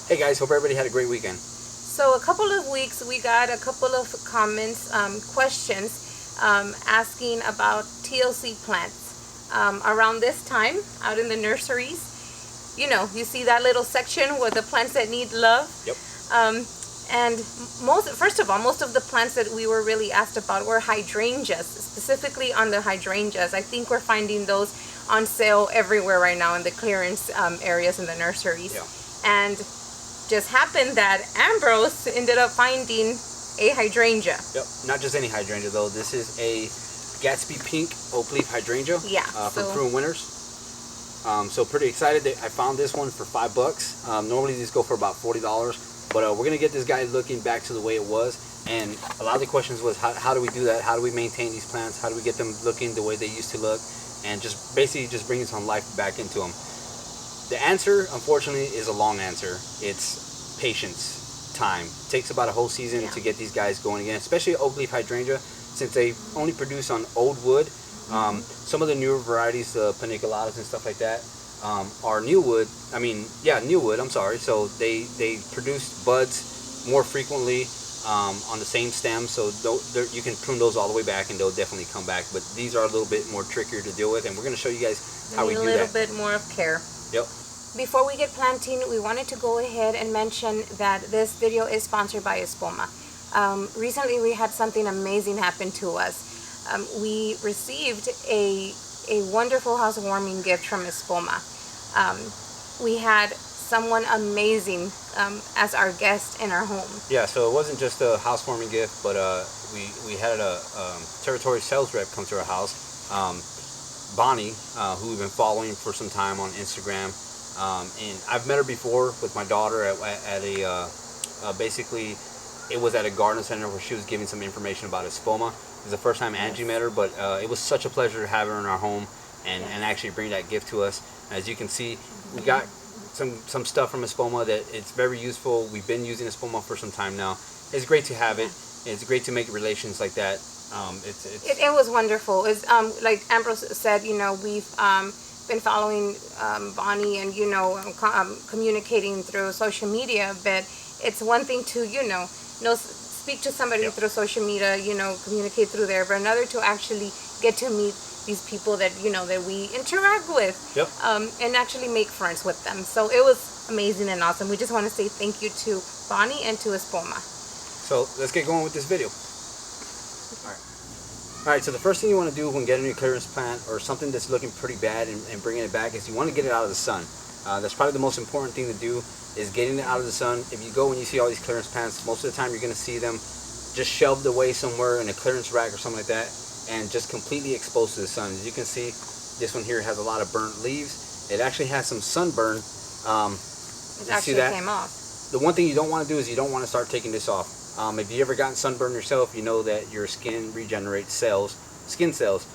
Hey guys, hope everybody had a great weekend. So a couple of weeks we got a couple of comments, questions asking about TLC plants. Around this time, out in the nurseries, you see that little section with the plants that need love. Yep. And first of all, most of the plants that we were really asked about were hydrangeas, specifically on the hydrangeas. I think we're finding those on sale everywhere right now in the clearance areas in the nurseries. Yeah. And just happened that Ambrose ended up finding a hydrangea. Yep. Not just any hydrangea though. This is a Gatsby Pink Oak Leaf Hydrangea. Yeah. From Fruit and Winters. So pretty excited that I found this one for $5. Normally these go for about $40. But we're going to get this guy looking back to the way it was. And a lot of the questions was, how do we do that? How do we maintain these plants? How do we get them looking the way they used to look? And just basically just bringing some life back into them. The answer, unfortunately, is a long answer. It's patience, time. It takes about a whole season to get these guys going again, especially oak leaf hydrangea, since they only produce on old wood. Some of the newer varieties, the paniculatas and stuff like that, are new wood. New wood. I'm sorry. So they produce buds more frequently on the same stem. So you can prune those all the way back, and they'll definitely come back. But these are a little bit more trickier to deal with, and we're going to show you guys how we do that. A little bit more of care. Yep. Before we get planting, we wanted to go ahead and mention that this video is sponsored by Espoma. Recently, we had something amazing happen to us. We received a wonderful housewarming gift from Espoma. We had someone amazing as our guest in our home. Yeah, so it wasn't just a housewarming gift, but we had a territory sales rep come to our house, Bonnie, who we've been following for some time on Instagram. And I've met her before with my daughter at basically it was at a garden center where she was giving some information about Espoma. It was the first time Angie met her, but it was such a pleasure to have her in our home and actually bring that gift to us. As you can see, we got some stuff from Espoma that it's very useful. We've been using Espoma for some time now. It's great to have it. It's great to make relations like that. It was wonderful. It's like Ambrose said, we've been following Bonnie and communicating through social media, but it's one thing to speak to somebody through social media, communicate through there, but another to actually get to meet these people that that we interact with, and actually make friends with them. So it was amazing and awesome. We just want to say thank you to Bonnie and to Espoma. So let's get going with this video. All right, so the first thing you want to do when getting a clearance plant or something that's looking pretty bad and bringing it back is you want to get it out of the sun. That's probably the most important thing to do, is getting it out of the sun. If you go and you see all these clearance plants, most of the time you're going to see them just shelved away somewhere in a clearance rack or something like that, and just completely exposed to the sun. As you can see, this one here has a lot of burnt leaves. It actually has some sunburn. It actually came off. The one thing you don't want to do is you don't want to start taking this off. If you ever gotten sunburned yourself, you know that your skin regenerates skin cells.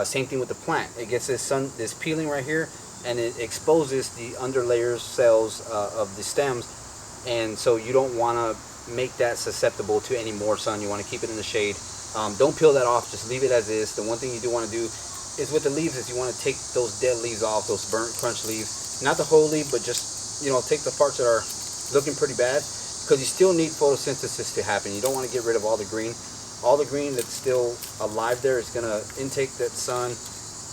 Same thing with the plant. It gets this peeling right here, and it exposes the underlayers cells of the stems, and so you don't want to make that susceptible to any more sun. You want to keep it in the shade. Don't peel that off. Just leave it as is. The one thing you do want to do is with the leaves is you want to take those dead leaves off, those burnt crunch leaves. Not the whole leaf, but just take the parts that are looking pretty bad. Because you still need photosynthesis to happen. You don't want to get rid of all the green. All the green that's still alive there is going to intake that sun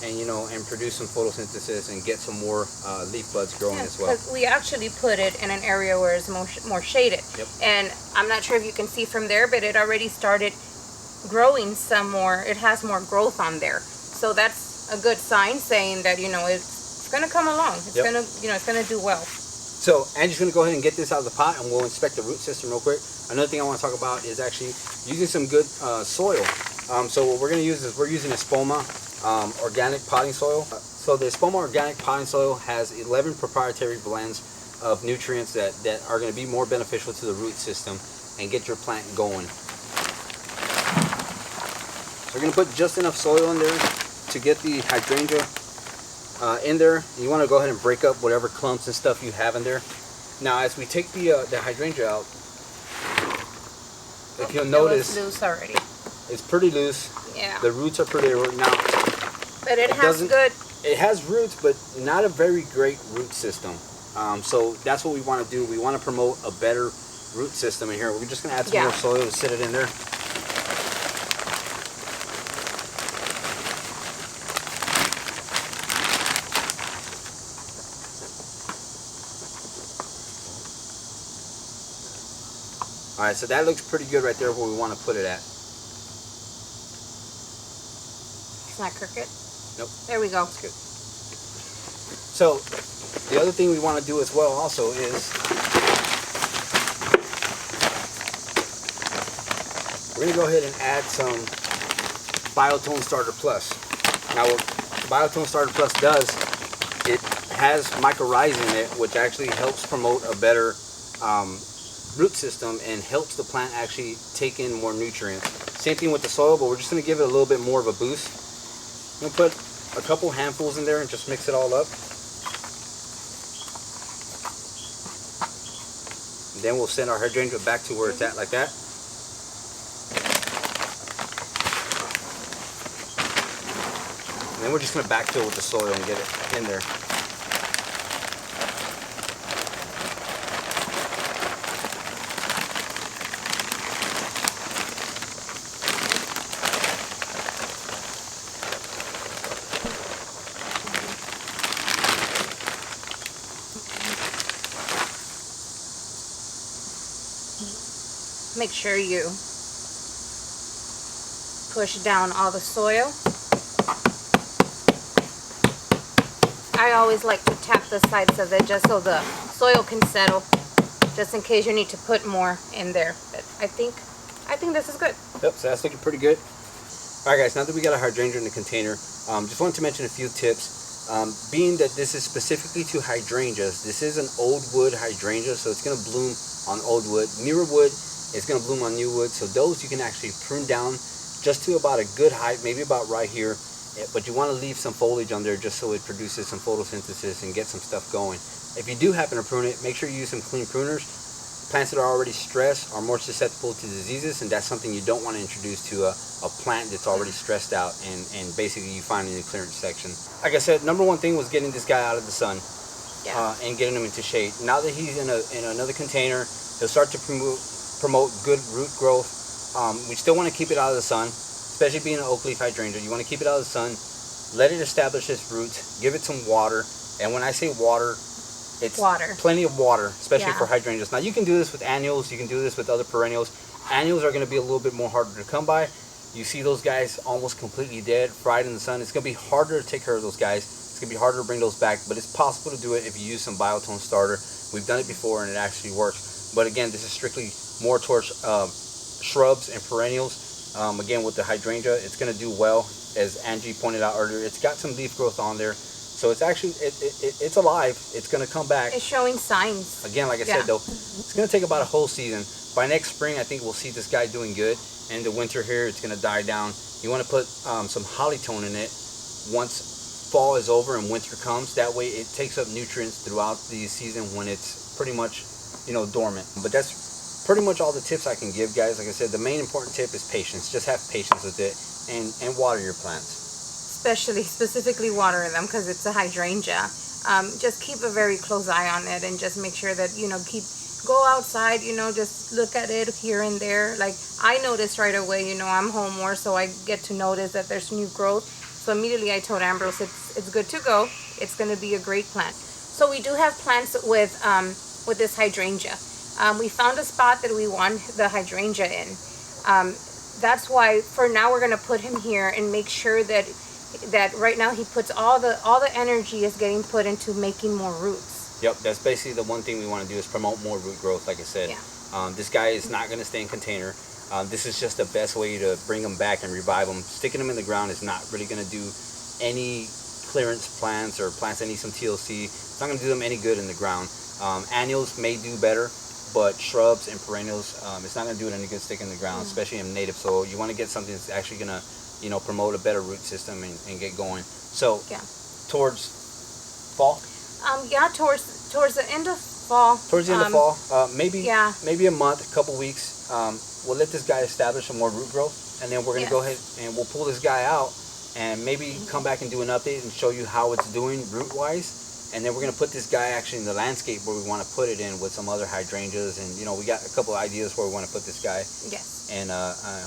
and produce some photosynthesis and get some more leaf buds growing as well. Because we actually put it in an area where it's more shaded. Yep. And I'm not sure if you can see from there, but it already started growing some more. It has more growth on there. So that's a good sign saying that, it's going to come along. It's going to, it's going to do well. So Angie's going to go ahead and get this out of the pot, and we'll inspect the root system real quick. Another thing I want to talk about is actually using some good soil. So what we're going to use is we're using Espoma organic potting soil. So the Espoma organic potting soil has 11 proprietary blends of nutrients that are going to be more beneficial to the root system and get your plant going. So we're going to put just enough soil in there to get the hydrangea in there. You want to go ahead and break up whatever clumps and stuff you have in there. Now as we take the hydrangea out, if you'll notice, loose already. It's pretty loose. Yeah. The roots are pretty now. But it has good. It has roots, but not a very great root system. So that's what we want to do. We want to promote a better root system in here. We're just going to add some Yeah. more soil to sit it in there. All right, so that looks pretty good right there where we want to put it at. It's not crooked. Nope. There we go. That's good. So the other thing we want to do as well also is we're going to go ahead and add some Biotone Starter Plus. Now what Biotone Starter Plus does, it has mycorrhiza in it, which actually helps promote a better root system and helps the plant actually take in more nutrients. Same thing with the soil, but we're just going to give it a little bit more of a boost. I'm going to put a couple handfuls in there and just mix it all up. And then we'll send our hydrangea back to where it's at like that. And then we're just going to backfill with the soil and get it in there. Make sure you push down all the soil. I always like to tap the sides of it just so the soil can settle, just in case you need to put more in there. But I think this is good. Yep, so that's looking pretty good. Alright guys, now that we got our hydrangea in the container, just wanted to mention a few tips. Being that this is specifically to hydrangeas, this is an old wood hydrangea, so it's going to bloom on old wood. Newer wood is going to bloom on new wood, so those you can actually prune down just to about a good height, maybe about right here. But you want to leave some foliage on there just so it produces some photosynthesis and get some stuff going. If you do happen to prune it, make sure you use some clean pruners. Plants that are already stressed are more susceptible to diseases, and that's something you don't want to introduce to a plant that's already stressed out and basically you find in the clearance section. Like I said, number one thing was getting this guy out of the sun. Yeah. And getting him into shade. Now that he's in another container, he'll start to promote good root growth. We still want to keep it out of the sun, especially being an oak leaf hydrangea. You want to keep it out of the sun, let it establish its roots, give it some water. And when I say water, it's plenty of water, especially for hydrangeas. Now you can do this with annuals, you can do this with other perennials. Annuals are going to be a little bit more harder to come by. You see those guys almost completely dead, fried in the sun. It's going to be harder to take care of those guys. It's going to be harder to bring those back, but it's possible to do it if you use some Biotone Starter. We've done it before and it actually works. But again, this is strictly more towards shrubs and perennials. Again, with the hydrangea, it's going to do well. As Angie pointed out earlier, it's got some leaf growth on there. So it's actually, it's alive. It's going to come back. It's showing signs. Again, like I said though, it's going to take about a whole season. By next spring, I think we'll see this guy doing good. And the winter here, it's going to die down. You want to put some hollytone in it once fall is over and winter comes. That way it takes up nutrients throughout the season when it's pretty much, dormant. But that's pretty much all the tips I can give, guys. Like I said, the main important tip is patience. Just have patience with it and water your plants. Specifically water them because it's a hydrangea. Just keep a very close eye on it and just make sure that, go outside, just look at it here and there. Like I noticed right away, I'm home more, so I get to notice that there's new growth. So immediately I told Ambrose it's good to go. It's going to be a great plant. So we do have plants with this hydrangea. We found a spot that we want the hydrangea in. That's why for now we're going to put him here and make sure that right now he puts all the energy is getting put into making more roots. Yep, that's basically the one thing we want to do is promote more root growth, like I said. Yeah. This guy is not going to stay in container. This is just the best way to bring them back and revive them. Sticking them in the ground is not really going to do any clearance plants or plants that need some TLC. It's not going to do them any good in the ground. Annuals may do better, but shrubs and perennials, it's not going to do it any good sticking in the ground, especially in native soil. You want to get something that's actually going to promote a better root system and get going. So towards fall? Towards the end of fall. Towards the end of fall, maybe a month, a couple weeks. We'll let this guy establish some more root growth, and then we're going to go ahead and we'll pull this guy out and maybe come back and do an update and show you how it's doing root-wise. And then we're gonna put this guy actually in the landscape where we want to put it in with some other hydrangeas, and we got a couple ideas where we want to put this guy. Yes. And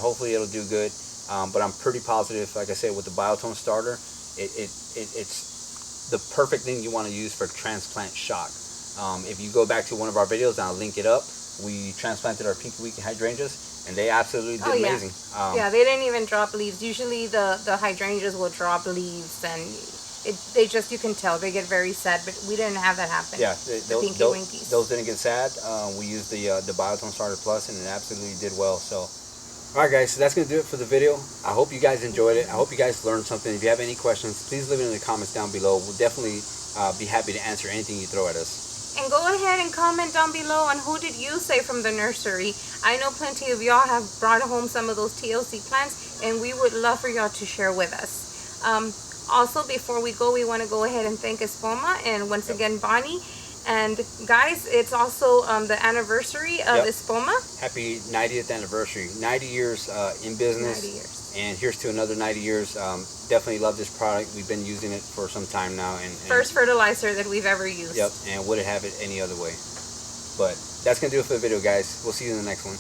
hopefully it'll do good. But I'm pretty positive, like I said, with the Biotone starter, it's the perfect thing you want to use for transplant shock. If you go back to one of our videos, and I'll link it up, we transplanted our Pinky Week hydrangeas, and they absolutely did amazing. Yeah, they didn't even drop leaves. Usually the hydrangeas will drop leaves, and they just, you can tell they get very sad, but we didn't have that happen. Yeah, Winkies. those didn't get sad. We used the Biotone Starter Plus, and it absolutely did well. So, all right, guys, so that's gonna do it for the video. I hope you guys enjoyed it. I hope you guys learned something. If you have any questions, please leave it in the comments down below. We'll definitely be happy to answer anything you throw at us. And go ahead and comment down below on who did you say from the nursery. I know plenty of y'all have brought home some of those TLC plants, and we would love for y'all to share with us. Also, before we go, we want to go ahead and thank Espoma and once again Bonnie. And guys, it's also the anniversary of Espoma. Happy 90th anniversary. 90 years in business. 90 years. And here's to another 90 years. Definitely love this product. We've been using it for some time now. And first fertilizer that we've ever used. Yep, and wouldn't have it any other way. But that's going to do it for the video, guys. We'll see you in the next one.